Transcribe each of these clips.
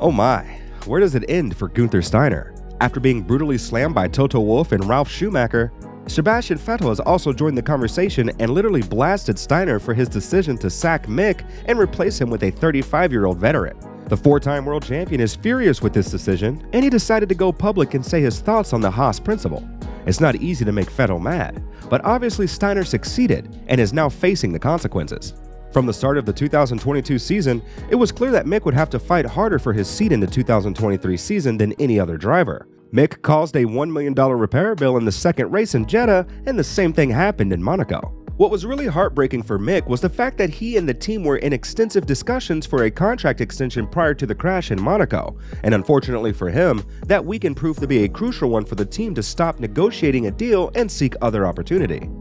Oh my, where does it end for Guenther Steiner? After being brutally slammed by Toto Wolff and Ralf Schumacher, Sebastian Vettel has also joined the conversation and literally blasted Steiner for his decision to sack Mick and replace him with a 35-year-old veteran. The four-time world champion is furious with this decision, and he decided to go public and say his thoughts on the Haas principle. It's not easy to make Vettel mad, but obviously Steiner succeeded and is now facing the consequences. From the start of the 2022 season, it was clear that Mick would have to fight harder for his seat in the 2023 season than any other driver. Mick caused a $1 million repair bill in the second race in Jeddah, and the same thing happened in Monaco. What was really heartbreaking for Mick was the fact that he and the team were in extensive discussions for a contract extension prior to the crash in Monaco, and unfortunately for him, that weekend proved to be a crucial one for the team to stop negotiating a deal and seek other opportunity.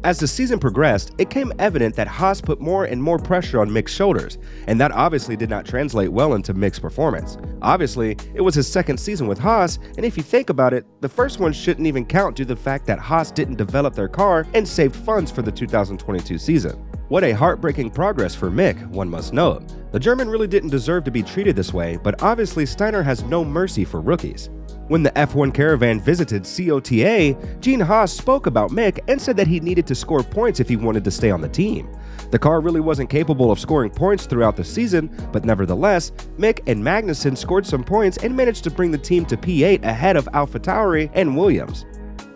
As the season progressed, it became evident that Haas put more and more pressure on Mick's shoulders, and that obviously did not translate well into Mick's performance. Obviously, it was his second season with Haas, and if you think about it, the first one shouldn't even count due to the fact that Haas didn't develop their car and saved funds for the 2022 season. What a heartbreaking progress for Mick, one must note. The German really didn't deserve to be treated this way, but obviously Steiner has no mercy for rookies. When the F1 Caravan visited COTA, Gene Haas spoke about Mick and said that he needed to score points if he wanted to stay on the team. The car really wasn't capable of scoring points throughout the season, but nevertheless, Mick and Magnussen scored some points and managed to bring the team to P8 ahead of AlphaTauri and Williams.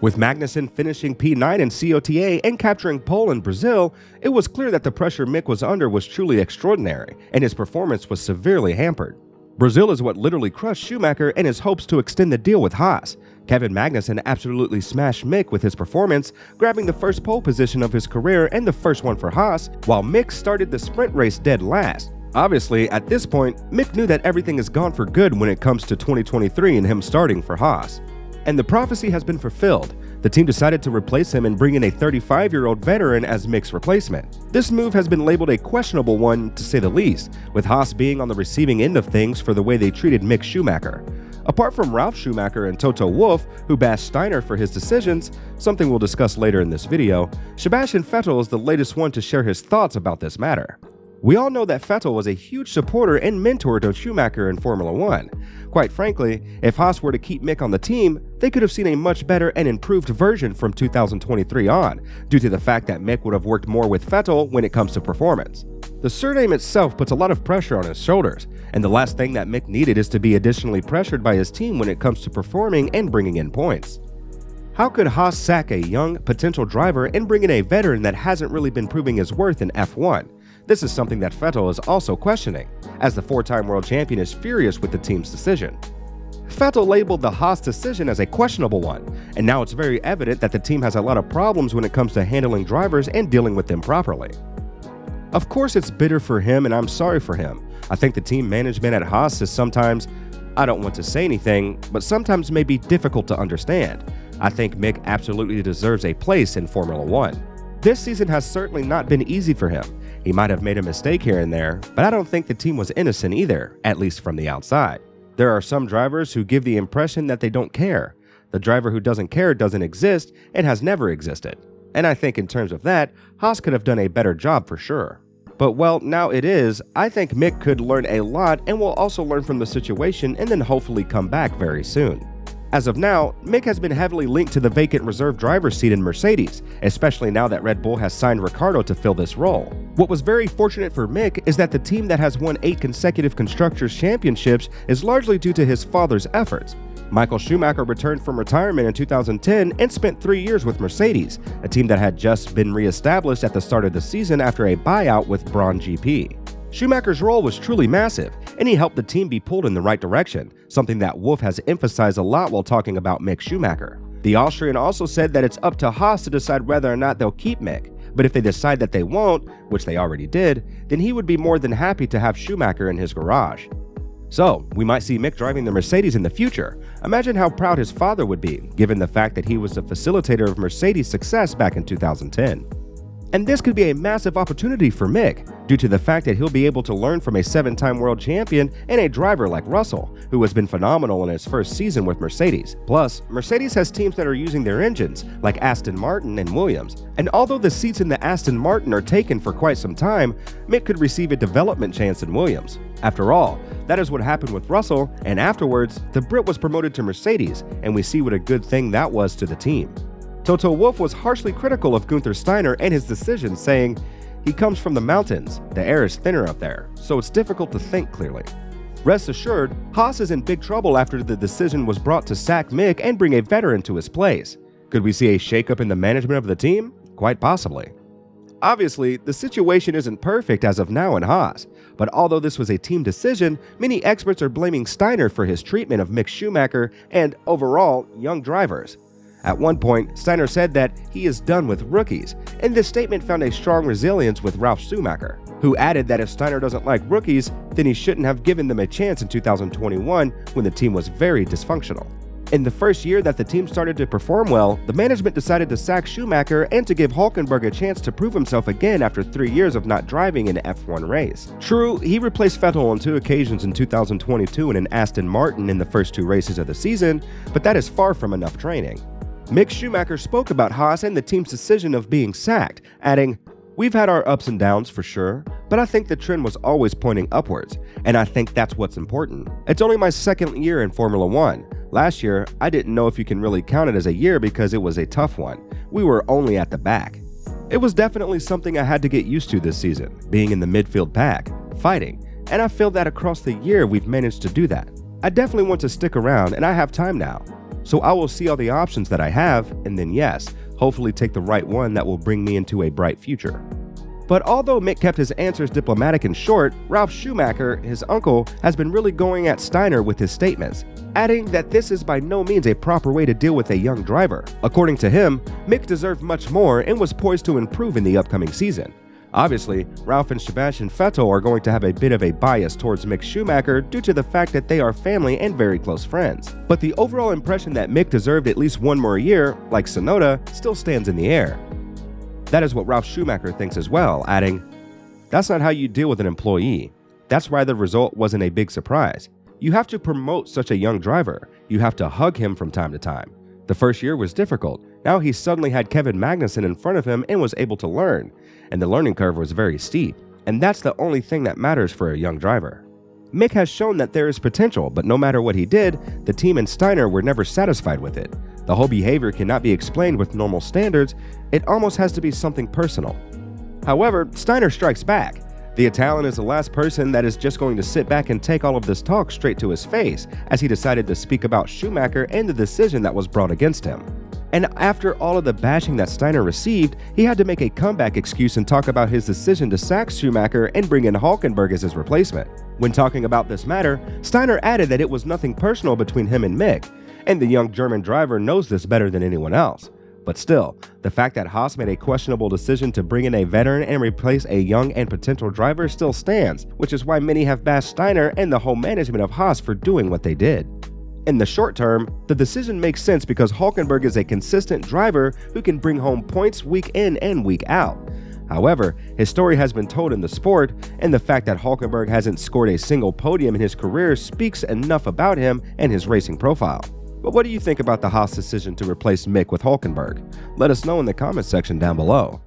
With Magnussen finishing P9 in COTA and capturing pole in Brazil, it was clear that the pressure Mick was under was truly extraordinary, and his performance was severely hampered. Brazil is what literally crushed Schumacher and his hopes to extend the deal with Haas. Kevin Magnussen absolutely smashed Mick with his performance, grabbing the first pole position of his career and the first one for Haas, while Mick started the sprint race dead last. Obviously, at this point, Mick knew that everything is gone for good when it comes to 2023 and him starting for Haas. And the prophecy has been fulfilled. The team decided to replace him and bring in a 35-year-old veteran as Mick's replacement. This move has been labeled a questionable one, to say the least, with Haas being on the receiving end of things for the way they treated Mick Schumacher. Apart from Ralf Schumacher and Toto Wolff, who bashed Steiner for his decisions, something we'll discuss later in this video, Sebastian Vettel is the latest one to share his thoughts about this matter. We all know that Vettel was a huge supporter and mentor to Schumacher in Formula 1. Quite frankly, if Haas were to keep Mick on the team, they could have seen a much better and improved version from 2023 on, due to the fact that Mick would have worked more with Vettel when it comes to performance. The surname itself puts a lot of pressure on his shoulders, and the last thing that Mick needed is to be additionally pressured by his team when it comes to performing and bringing in points. How could Haas sack a young, potential driver and bring in a veteran that hasn't really been proving his worth in F1? This is something that Vettel is also questioning, as the four-time world champion is furious with the team's decision. Vettel labeled the Haas decision as a questionable one, and now it's very evident that the team has a lot of problems when it comes to handling drivers and dealing with them properly. Of course, it's bitter for him, and I'm sorry for him. I think the team management at Haas is sometimes, I don't want to say anything, but sometimes may be difficult to understand. I think Mick absolutely deserves a place in Formula 1. This season has certainly not been easy for him. He might have made a mistake here and there, but I don't think the team was innocent either, at least from the outside. There are some drivers who give the impression that they don't care. The driver who doesn't care doesn't exist and has never existed. And I think in terms of that, Haas could have done a better job for sure. But well, now it is, I think Mick could learn a lot and will also learn from the situation and then hopefully come back very soon. As of now, Mick has been heavily linked to the vacant reserve driver's seat in Mercedes, especially now that Red Bull has signed Ricciardo to fill this role. What was very fortunate for Mick is that the team that has won 8 consecutive Constructors' Championships is largely due to his father's efforts. Michael Schumacher returned from retirement in 2010 and spent 3 years with Mercedes, a team that had just been re-established at the start of the season after a buyout with Braun GP. Schumacher's role was truly massive, and he helped the team be pulled in the right direction, something that Wolff has emphasized a lot while talking about Mick Schumacher. The Austrian also said that it's up to Haas to decide whether or not they'll keep Mick, but if they decide that they won't, which they already did, then he would be more than happy to have Schumacher in his garage. So, we might see Mick driving the Mercedes in the future. Imagine how proud his father would be, given the fact that he was the facilitator of Mercedes' success back in 2010. And this could be a massive opportunity for Mick, due to the fact that he'll be able to learn from a 7-time world champion and a driver like Russell, who has been phenomenal in his first season with Mercedes. Plus, Mercedes has teams that are using their engines, like Aston Martin and Williams, and although the seats in the Aston Martin are taken for quite some time, Mick could receive a development chance in Williams. After all, that is what happened with Russell, and afterwards, the Brit was promoted to Mercedes, and we see what a good thing that was to the team. Toto Wolff was harshly critical of Guenther Steiner and his decision, saying, "He comes from the mountains, the air is thinner up there, so it's difficult to think clearly." Rest assured, Haas is in big trouble after the decision was brought to sack Mick and bring a veteran to his place. Could we see a shakeup in the management of the team? Quite possibly. Obviously, the situation isn't perfect as of now in Haas, but although this was a team decision, many experts are blaming Steiner for his treatment of Mick Schumacher and, overall, young drivers. At one point, Steiner said that he is done with rookies, and this statement found a strong resilience with Ralf Schumacher, who added that if Steiner doesn't like rookies, then he shouldn't have given them a chance in 2021 when the team was very dysfunctional. In the first year that the team started to perform well, the management decided to sack Schumacher and to give Hülkenberg a chance to prove himself again after 3 years of not driving an F1 race. True, he replaced Vettel on 2 occasions in 2022 in an Aston Martin in the first 2 races of the season, but that is far from enough training. Mick Schumacher spoke about Haas and the team's decision of being sacked, adding, "We've had our ups and downs for sure, but I think the trend was always pointing upwards, and I think that's what's important. It's only my 2nd year in Formula 1. Last year, I didn't know if you can really count it as a year because it was a tough one. We were only at the back. It was definitely something I had to get used to this season, being in the midfield pack, fighting, and I feel that across the year we've managed to do that. I definitely want to stick around and I have time now. So I will see all the options that I have, and then yes, hopefully take the right one that will bring me into a bright future." But although Mick kept his answers diplomatic and short, Ralf Schumacher, his uncle, has been really going at Steiner with his statements, adding that this is by no means a proper way to deal with a young driver. According to him, Mick deserved much more and was poised to improve in the upcoming season. Obviously, Ralf and Sebastian Vettel are going to have a bit of a bias towards Mick Schumacher due to the fact that they are family and very close friends. But the overall impression that Mick deserved at least 1 more year, like Tsunoda, still stands in the air. That is what Ralf Schumacher thinks as well, adding, "That's not how you deal with an employee. That's why the result wasn't a big surprise. You have to promote such a young driver. You have to hug him from time to time. The first year was difficult. Now he suddenly had Kevin Magnussen in front of him and was able to learn, and the learning curve was very steep, and that's the only thing that matters for a young driver." Mick has shown that there is potential, but no matter what he did, the team and Steiner were never satisfied with it. The whole behavior cannot be explained with normal standards, it almost has to be something personal. However, Steiner strikes back. The Italian is the last person that is just going to sit back and take all of this talk straight to his face, as he decided to speak about Schumacher and the decision that was brought against him. And after all of the bashing that Steiner received, he had to make a comeback excuse and talk about his decision to sack Schumacher and bring in Hülkenberg as his replacement. When talking about this matter, Steiner added that it was nothing personal between him and Mick, and the young German driver knows this better than anyone else. But still, the fact that Haas made a questionable decision to bring in a veteran and replace a young and potential driver still stands, which is why many have bashed Steiner and the whole management of Haas for doing what they did. In the short term, the decision makes sense because Hülkenberg is a consistent driver who can bring home points week in and week out. However, his story has been told in the sport, and the fact that Hülkenberg hasn't scored a single podium in his career speaks enough about him and his racing profile. But what do you think about the Haas decision to replace Mick with Hülkenberg? Let us know in the comments section down below.